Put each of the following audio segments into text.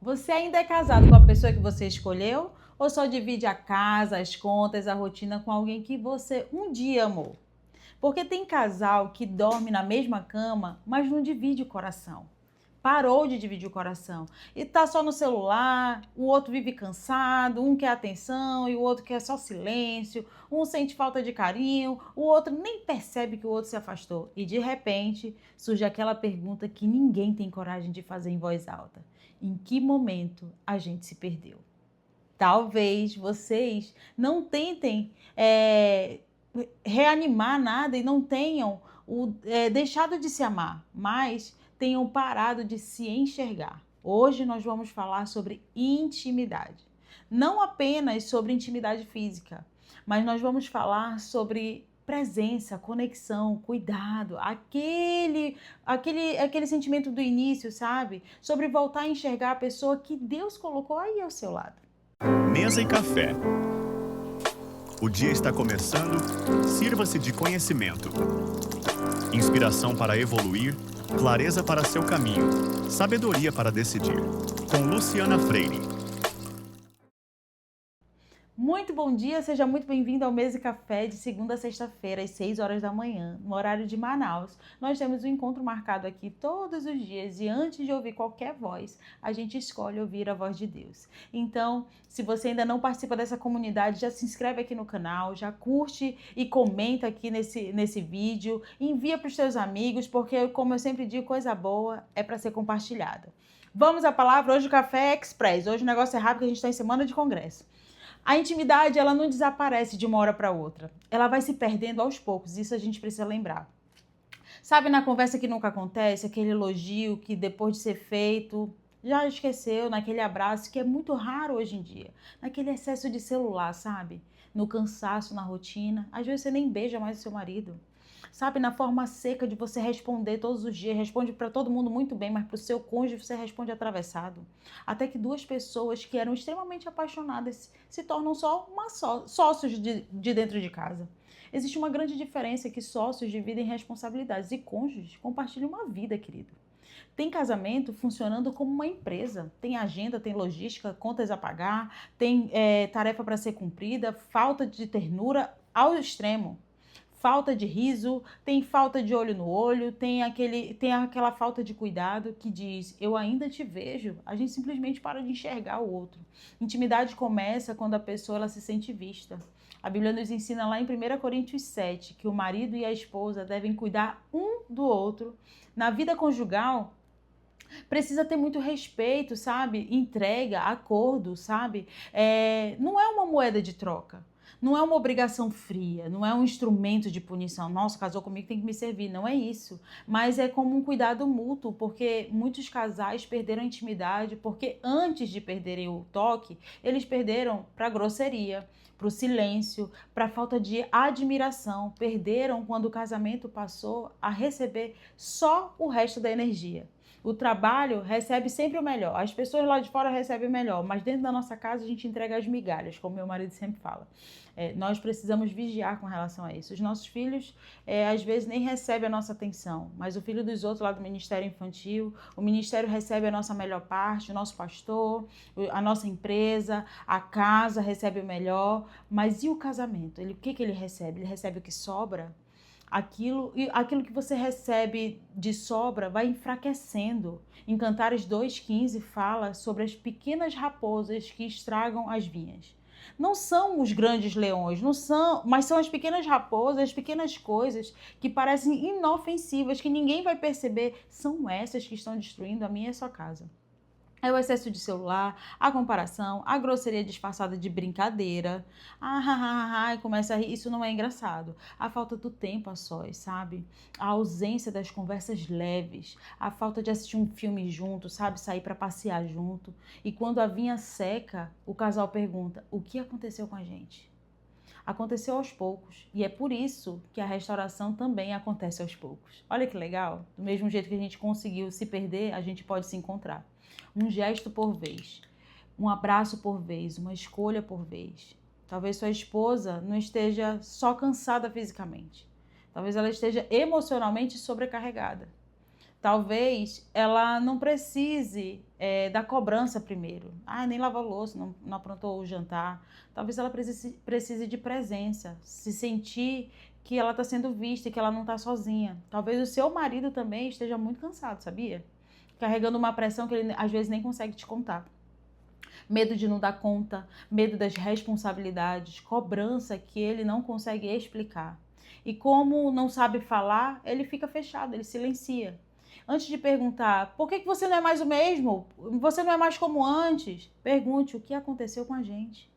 Você ainda é casado com a pessoa que você escolheu? Ou só divide a casa, as contas, a rotina com alguém que você um dia amou? Porque tem casal que dorme na mesma cama, mas não divide o coração. Parou de dividir o coração. E tá só no celular, o outro vive cansado, um quer atenção e o outro quer só silêncio, um sente falta de carinho, o outro nem percebe que o outro se afastou. E de repente surge aquela pergunta que ninguém tem coragem de fazer em voz alta: em que momento a gente se perdeu? Talvez vocês não tentem reanimar nada e não tenham deixado de se amar, mas tenham parado de se enxergar. Hoje nós vamos falar sobre intimidade. Não apenas sobre intimidade física, mas nós vamos falar sobre presença, conexão, cuidado, aquele sentimento do início, sabe? Sobre voltar a enxergar a pessoa que Deus colocou aí ao seu lado. Mesa e café. O dia está começando, sirva-se de conhecimento. Inspiração para evoluir, clareza para seu caminho, sabedoria para decidir. Com Luciana Freire. Muito bom dia, seja muito bem-vindo ao Mesa e Café de segunda a sexta-feira, às 6 horas da manhã, no horário de Manaus. Nós temos um encontro marcado aqui todos os dias e antes de ouvir qualquer voz, a gente escolhe ouvir a voz de Deus. Então, se você ainda não participa dessa comunidade, já se inscreve aqui no canal, já curte e comenta aqui nesse vídeo, envia para os seus amigos, porque, como eu sempre digo, coisa boa é para ser compartilhada. Vamos à palavra, hoje o café é express, hoje o negócio é rápido, que a gente está em semana de congresso. A intimidade, ela não desaparece de uma hora para outra. Ela vai se perdendo aos poucos, isso a gente precisa lembrar. Sabe, na conversa que nunca acontece, aquele elogio que depois de ser feito, já esqueceu, naquele abraço que é muito raro hoje em dia, naquele excesso de celular, sabe? No cansaço, na rotina, às vezes você nem beija mais o seu marido. Sabe, na forma seca de você responder todos os dias, responde para todo mundo muito bem, mas para o seu cônjuge você responde atravessado. Até que duas pessoas que eram extremamente apaixonadas se tornam só sócios de dentro de casa. Existe uma grande diferença que sócios dividem responsabilidades e cônjuges compartilham uma vida, querido. Tem casamento funcionando como uma empresa. Tem agenda, tem logística, contas a pagar, tem tarefa para ser cumprida, falta de ternura ao extremo. Falta de riso, tem falta de olho no olho, tem aquela falta de cuidado que diz, eu ainda te vejo. A gente simplesmente para de enxergar o outro. Intimidade começa quando a pessoa ela se sente vista. A Bíblia nos ensina lá em 1 Coríntios 7 que o marido e a esposa devem cuidar um do outro. Na vida conjugal, precisa ter muito respeito, sabe? Entrega, acordo, sabe? Não é uma moeda de troca. Não é uma obrigação fria, não é um instrumento de punição. Nossa, casou comigo, tem que me servir. Não é isso. Mas é como um cuidado mútuo, porque muitos casais perderam a intimidade, porque antes de perderem o toque, eles perderam para a grosseria, para o silêncio, para a falta de admiração. Perderam quando o casamento passou a receber só o resto da energia. O trabalho recebe sempre o melhor. As pessoas lá de fora recebem o melhor, mas dentro da nossa casa a gente entrega as migalhas, como meu marido sempre fala. Nós precisamos vigiar com relação a isso. Os nossos filhos, às vezes, nem recebem a nossa atenção, mas o filho dos outros lá do Ministério Infantil, o Ministério recebe a nossa melhor parte, o nosso pastor, a nossa empresa, a casa recebe o melhor, mas e o casamento? O que ele recebe? Ele recebe o que sobra? Aquilo que você recebe de sobra vai enfraquecendo. Em Cantares 2,15 fala sobre as pequenas raposas que estragam as vinhas. Não são os grandes leões, não são, mas são as pequenas raposas, as pequenas coisas que parecem inofensivas, que ninguém vai perceber, são essas que estão destruindo a minha e a sua casa. É o excesso de celular, a comparação, a grosseria disfarçada de brincadeira. E começa a rir. Isso não é engraçado. A falta do tempo a sós, sabe? A ausência das conversas leves. A falta de assistir um filme junto, sabe? Sair para passear junto. E quando a vinha seca, o casal pergunta, o que aconteceu com a gente? Aconteceu aos poucos. E é por isso que a restauração também acontece aos poucos. Olha que legal. Do mesmo jeito que a gente conseguiu se perder, a gente pode se encontrar. Um gesto por vez, um abraço por vez, uma escolha por vez. Talvez sua esposa não esteja só cansada fisicamente. Talvez ela esteja emocionalmente sobrecarregada. Talvez ela não precise da cobrança primeiro. Nem lavou a louça, não aprontou o jantar. Talvez ela precise de presença, se sentir que ela está sendo vista e que ela não está sozinha. Talvez o seu marido também esteja muito cansado, sabia? Carregando uma pressão que ele às vezes nem consegue te contar. Medo de não dar conta, medo das responsabilidades, cobrança que ele não consegue explicar. E como não sabe falar, ele fica fechado, ele silencia. Antes de perguntar, por que você não é mais o mesmo? Você não é mais como antes? Pergunte o que aconteceu com a gente.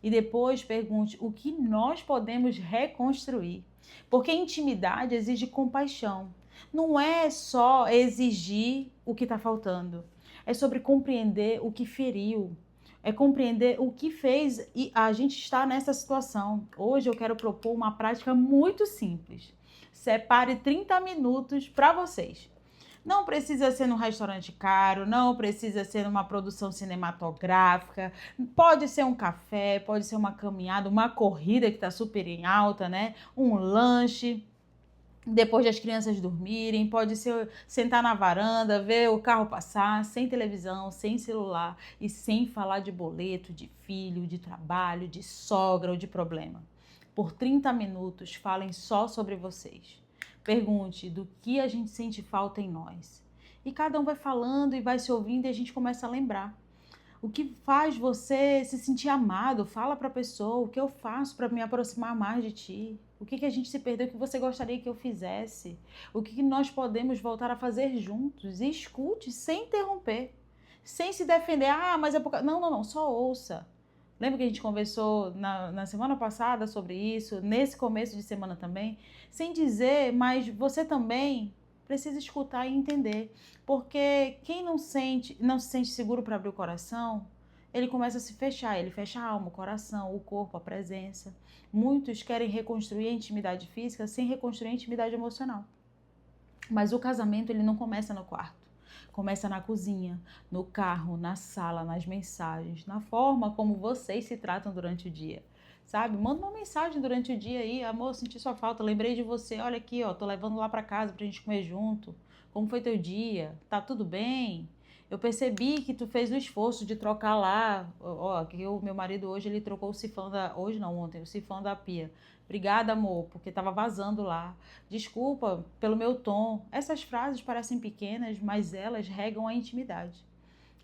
E depois pergunte o que nós podemos reconstruir. Porque intimidade exige compaixão. Não é só exigir o que está faltando. É sobre compreender o que feriu. É compreender o que fez e a gente está nessa situação. Hoje eu quero propor uma prática muito simples. Separe 30 minutos para vocês. Não precisa ser num restaurante caro, não precisa ser numa produção cinematográfica, pode ser um café, pode ser uma caminhada, uma corrida que está super em alta, né? Um lanche, depois das crianças dormirem, pode ser sentar na varanda, ver o carro passar, sem televisão, sem celular e sem falar de boleto, de filho, de trabalho, de sogra ou de problema. Por 30 minutos, falem só sobre vocês. Pergunte do que a gente sente falta em nós. E cada um vai falando e vai se ouvindo e a gente começa a lembrar. O que faz você se sentir amado? Fala para a pessoa. O que eu faço para me aproximar mais de ti? O que a gente se perdeu que você gostaria que eu fizesse? O que nós podemos voltar a fazer juntos? E escute sem interromper. Sem se defender. Mas é por... Não. Só ouça. Lembra que a gente conversou na semana passada sobre isso, nesse começo de semana também? Sem dizer, mas você também precisa escutar e entender. Porque quem não se sente seguro para abrir o coração, ele começa a se fechar. Ele fecha a alma, o coração, o corpo, a presença. Muitos querem reconstruir a intimidade física sem reconstruir a intimidade emocional. Mas o casamento, ele não começa no quarto. Começa na cozinha, no carro, na sala, nas mensagens, na forma como vocês se tratam durante o dia, sabe? Manda uma mensagem durante o dia aí, amor, senti sua falta, lembrei de você, olha aqui, tô levando lá pra casa pra gente comer junto. Como foi teu dia? Tá tudo bem? Eu percebi que tu fez o esforço de trocar lá, que o meu marido hoje, ele trocou o sifão ontem, o sifão da pia. Obrigada, amor, porque estava vazando lá. Desculpa pelo meu tom. Essas frases parecem pequenas, mas elas regam a intimidade.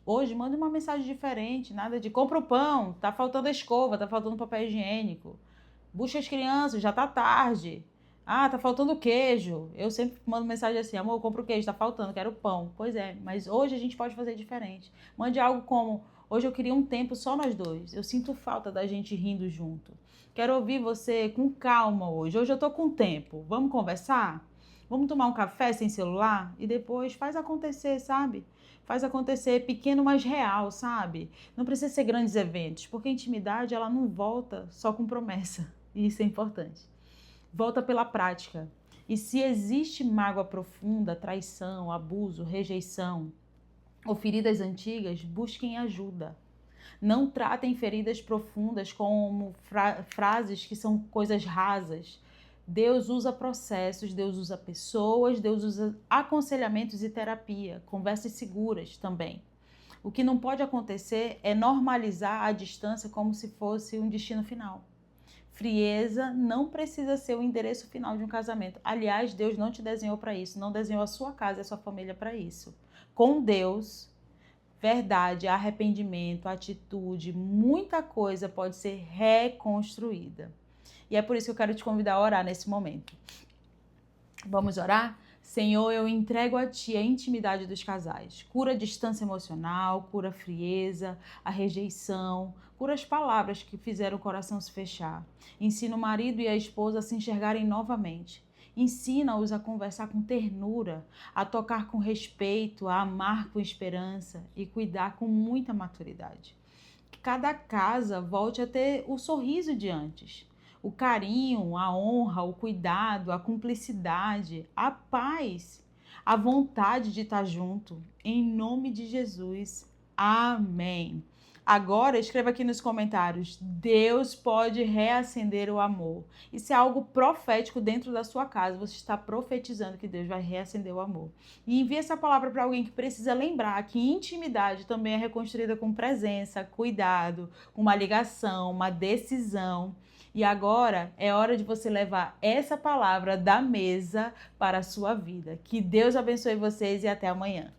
Hoje, manda uma mensagem diferente, nada de compra o pão, tá faltando a escova, tá faltando papel higiênico. Busca as crianças, já tá tarde. Tá faltando queijo. Eu sempre mando mensagem assim, amor, compra o queijo, tá faltando, quero pão. Pois é, mas hoje a gente pode fazer diferente. Mande algo como, hoje eu queria um tempo só nós dois. Eu sinto falta da gente rindo junto. Quero ouvir você com calma hoje. Hoje eu tô com tempo. Vamos conversar? Vamos tomar um café sem celular? E depois faz acontecer, sabe? Faz acontecer pequeno, mas real, sabe? Não precisa ser grandes eventos, porque a intimidade, ela não volta só com promessa. E isso é importante. Volta pela prática. E se existe mágoa profunda, traição, abuso, rejeição ou feridas antigas, busquem ajuda. Não tratem feridas profundas como frases que são coisas rasas. Deus usa processos, Deus usa pessoas, Deus usa aconselhamentos e terapia, conversas seguras também. O que não pode acontecer é normalizar a distância como se fosse um destino final. Frieza não precisa ser o endereço final de um casamento. Aliás, Deus não te desenhou para isso, não desenhou a sua casa e a sua família para isso. Com Deus, verdade, arrependimento, atitude, muita coisa pode ser reconstruída. E é por isso que eu quero te convidar a orar nesse momento. Vamos orar? Senhor, eu entrego a Ti a intimidade dos casais. Cura a distância emocional, cura a frieza, a rejeição, cura as palavras que fizeram o coração se fechar. Ensina o marido e a esposa a se enxergarem novamente. Ensina-os a conversar com ternura, a tocar com respeito, a amar com esperança e cuidar com muita maturidade. Que cada casa volte a ter o sorriso de antes. O carinho, a honra, o cuidado, a cumplicidade, a paz, a vontade de estar junto. Em nome de Jesus. Amém. Agora, escreva aqui nos comentários: Deus pode reacender o amor. Isso é algo profético dentro da sua casa. Você está profetizando que Deus vai reacender o amor. E envie essa palavra para alguém que precisa lembrar que intimidade também é reconstruída com presença, cuidado, uma ligação, uma decisão. E agora é hora de você levar essa palavra da mesa para a sua vida. Que Deus abençoe vocês e até amanhã.